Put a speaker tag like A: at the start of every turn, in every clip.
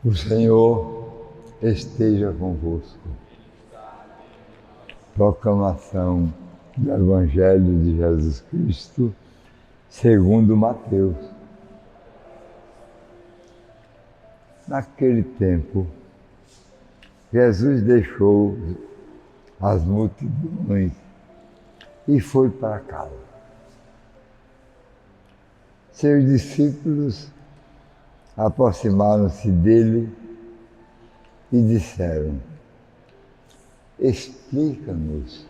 A: O Senhor esteja convosco. Proclamação do Evangelho de Jesus Cristo, segundo Mateus. Naquele tempo, Jesus deixou as multidões e foi para casa. Seus discípulos aproximaram-se dele e disseram: explica-nos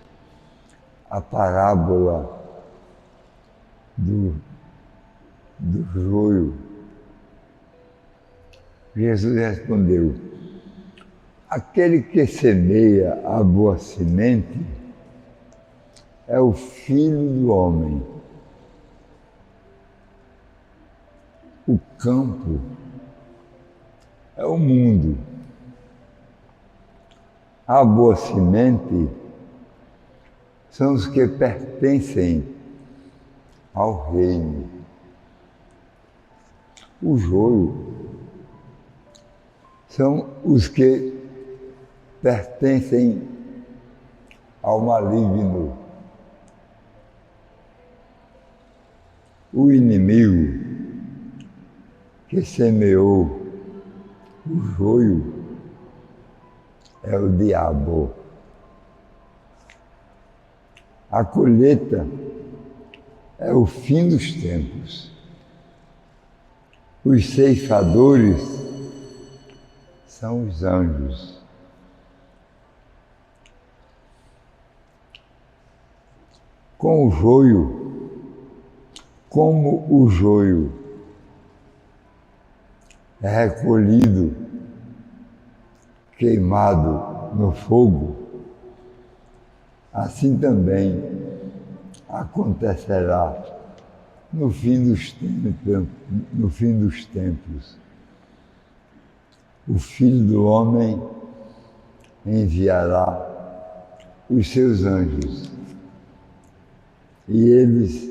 A: a parábola do joio. Jesus respondeu: aquele que semeia a boa semente é o Filho do Homem. O campo é o mundo. A boa semente são os que pertencem ao reino. O joio são os que pertencem ao maligno. O inimigo que semeou o joio é o diabo. A colheita é o fim dos tempos. Os ceifadores são os anjos. Como o joio é recolhido, queimado no fogo, assim também acontecerá no fim dos tempos. O Filho do Homem enviará os seus anjos e eles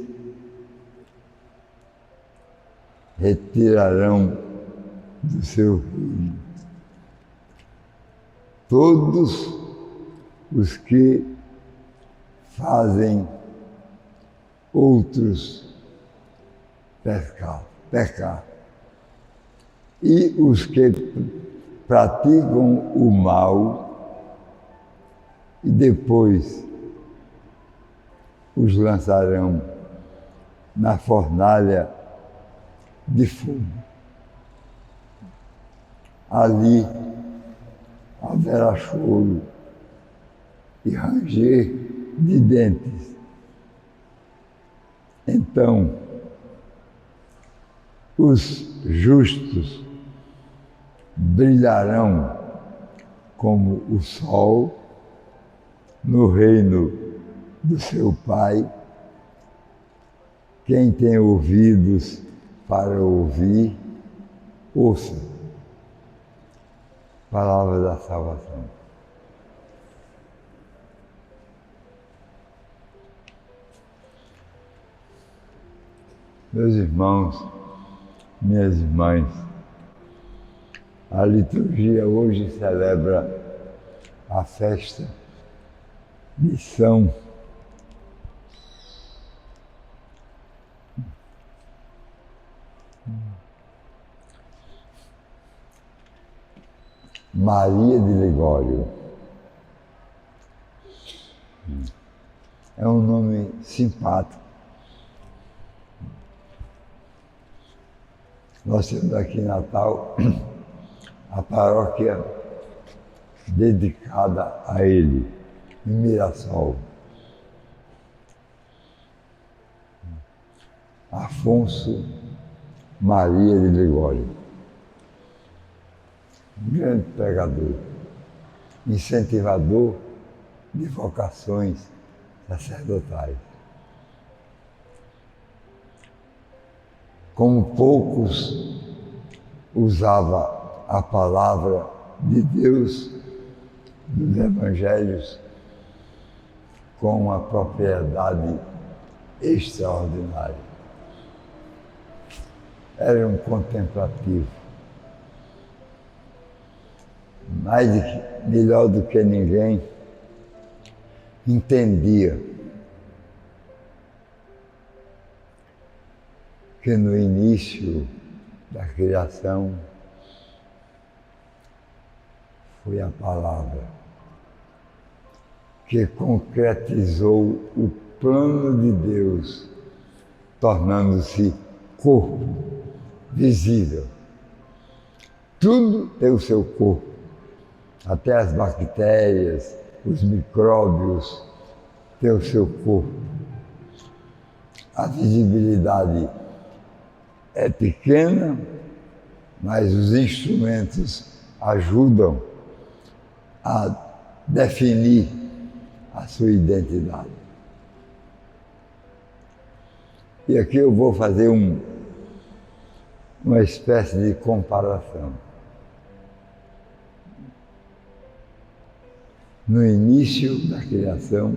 A: retirarão do seu reino todos os que fazem outros pecar e os que praticam o mal e depois os lançarão na fornalha de fogo. Ali haverá choro e ranger de dentes. Então, os justos brilharão como o sol no reino do seu Pai. Quem tem ouvidos para ouvir, ouça. Palavra da salvação. Meus irmãos, minhas irmãs, a liturgia hoje celebra a festa de São Maria de Ligório. É um nome simpático. Nós temos aqui em Natal a paróquia dedicada a ele, em Mirassol. Afonso Maria de Ligório. Grande pregador, incentivador de vocações sacerdotais. Como poucos, usava a palavra de Deus dos Evangelhos com uma propriedade extraordinária. Era um contemplativo. melhor do que ninguém, entendia que no início da criação foi a palavra que concretizou o plano de Deus, tornando-se corpo visível. Tudo tem o seu corpo, até as bactérias, os micróbios têm o seu corpo. A visibilidade é pequena, mas os instrumentos ajudam a definir a sua identidade. E aqui eu vou fazer uma espécie de comparação. No início da criação,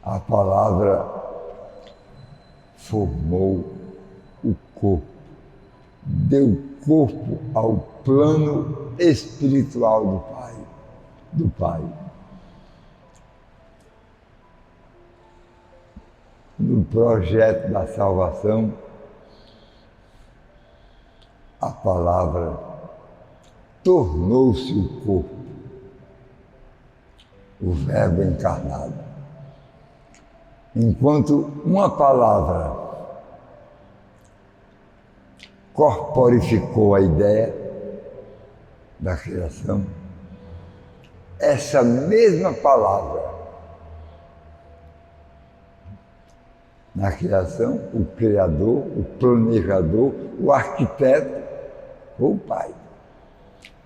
A: a palavra formou o corpo, deu corpo ao plano espiritual do Pai. No projeto da salvação, a palavra tornou-se o corpo, o Verbo encarnado. Enquanto uma palavra corporificou a ideia da criação, essa mesma palavra, na criação, o Criador, o Planejador, o Arquiteto, ou o Pai.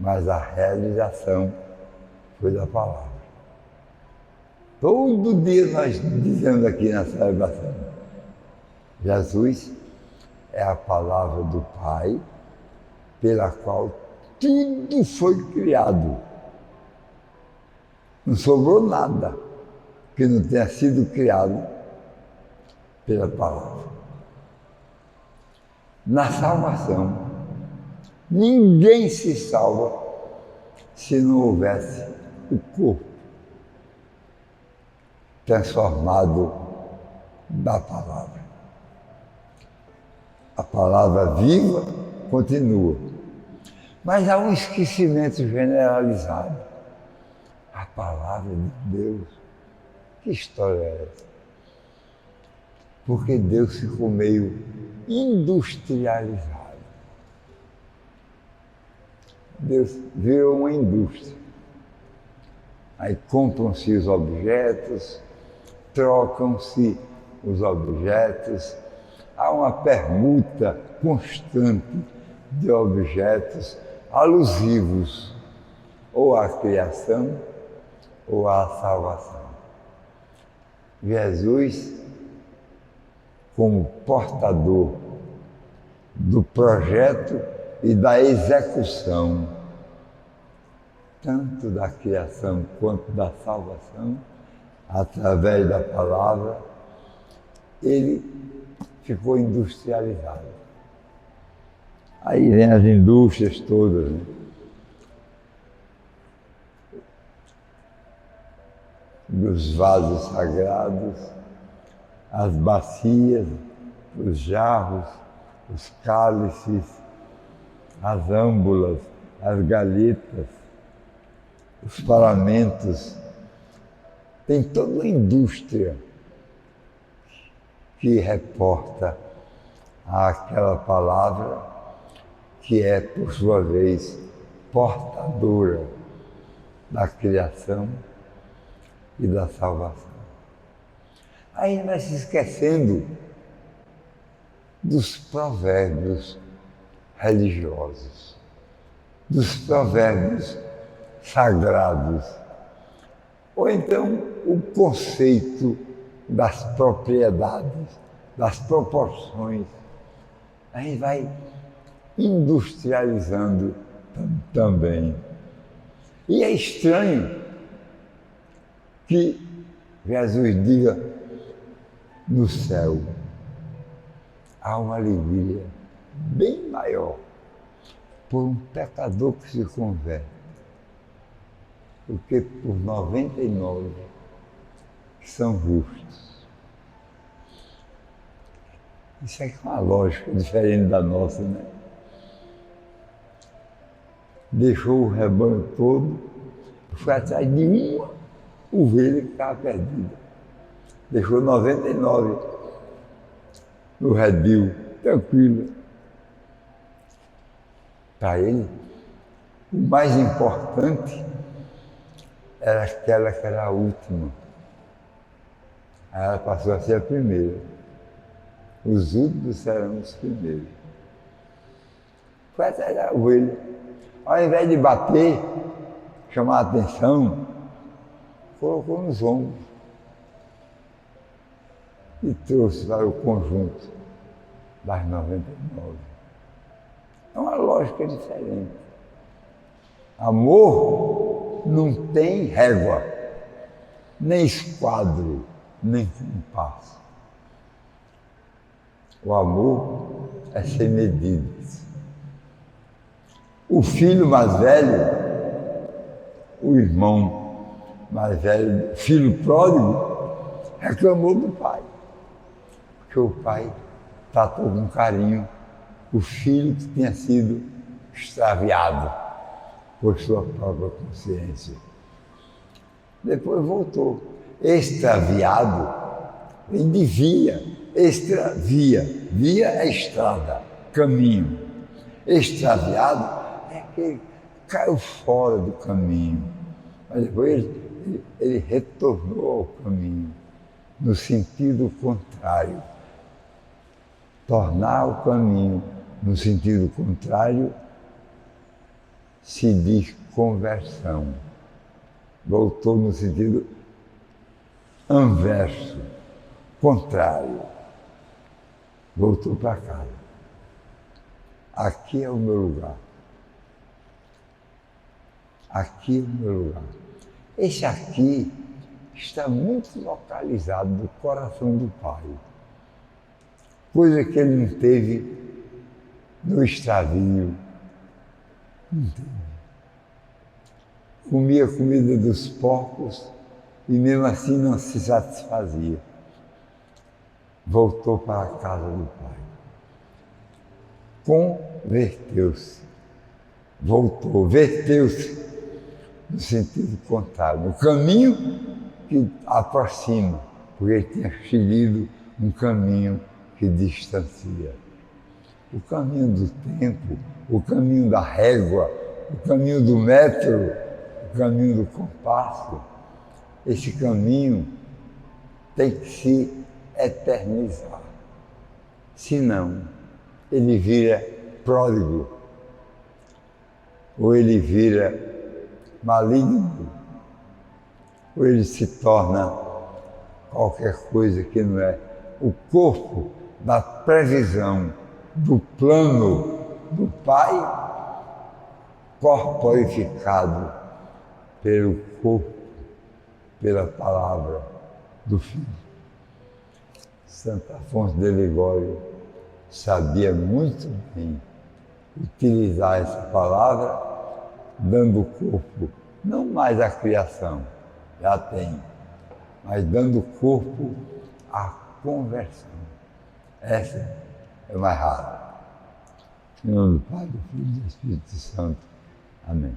A: Mas a realização foi da palavra. Todo dia nós dizemos aqui na celebração, Jesus é a palavra do Pai, pela qual tudo foi criado. Não sobrou nada que não tenha sido criado pela palavra. Na salvação, ninguém se salva se não houvesse o corpo transformado da palavra. A palavra viva continua, mas há um esquecimento generalizado. A palavra de Deus, que história é essa? Porque Deus ficou meio industrializado. Deus virou uma indústria. Aí compram-se os objetos, trocam-se os objetos, há uma permuta constante de objetos alusivos ou à criação ou à salvação. Jesus, como portador do projeto e da execução, tanto da criação quanto da salvação, através da palavra, ele ficou industrializado. Aí vem as indústrias todas, né? Dos vasos sagrados, as bacias, os jarros, os cálices, as âmbulas, as galhetas, os paramentos. Tem toda uma indústria que reporta àquela palavra que é, por sua vez, portadora da criação e da salvação. Aí vai se esquecendo dos provérbios religiosos, dos provérbios sagrados, ou então o conceito das propriedades, das proporções. Aí vai industrializando também. E é estranho que Jesus diga, no céu há uma alegria bem maior por um pecador que se converte, do que por 99 que são justos. Isso é uma lógica diferente da nossa, né? Deixou o rebanho todo, foi atrás de uma ovelha que estava perdida. Deixou 99 no redil, tranquilo. Para ele, o mais importante era aquela que era a última. Aí ela passou a ser a primeira. Os últimos serão os primeiros. Foi atrás da ovelha. Ao invés de bater, chamar a atenção, colocou nos ombros e trouxe para o conjunto das 99. É uma lógica diferente. Amor não tem régua, nem esquadro, nem compasso. O amor é sem medidas. O filho mais velho, o irmão mais velho, filho pródigo, reclamou do pai. Porque o pai tratou com carinho o filho que tinha sido extraviado por sua própria consciência. Depois voltou. Extraviado vem de via, extravia. Via é estrada, caminho. Extraviado é aquele que caiu fora do caminho. Mas depois ele retornou ao caminho, no sentido contrário. Tornar o caminho no sentido contrário se diz conversão. Voltou no sentido anverso, contrário. Voltou para casa. Aqui é o meu lugar. Aqui é o meu lugar. Esse aqui está muito localizado no coração do Pai. Coisa que ele não teve no extravio. Não teve. Comia a comida dos porcos e mesmo assim não se satisfazia. Voltou para a casa do Pai. Converteu-se. Voltou, verteu-se no sentido contrário, no caminho que aproxima, porque ele tinha seguido um caminho que distancia. O caminho do tempo, o caminho da régua, o caminho do metro, o caminho do compasso. Esse caminho tem que se eternizar. Senão, ele vira pródigo, ou ele vira maligno, ou ele se torna qualquer coisa que não é o corpo da previsão do plano do Pai, corporificado pelo corpo, pela palavra do Filho. Santo Afonso de Ligório sabia muito bem utilizar essa palavra, dando corpo, não mais à criação, já tem, mas dando corpo à conversão. Essa é mais rara. Em nome do Pai, do Filho e do Espírito Santo. Amém.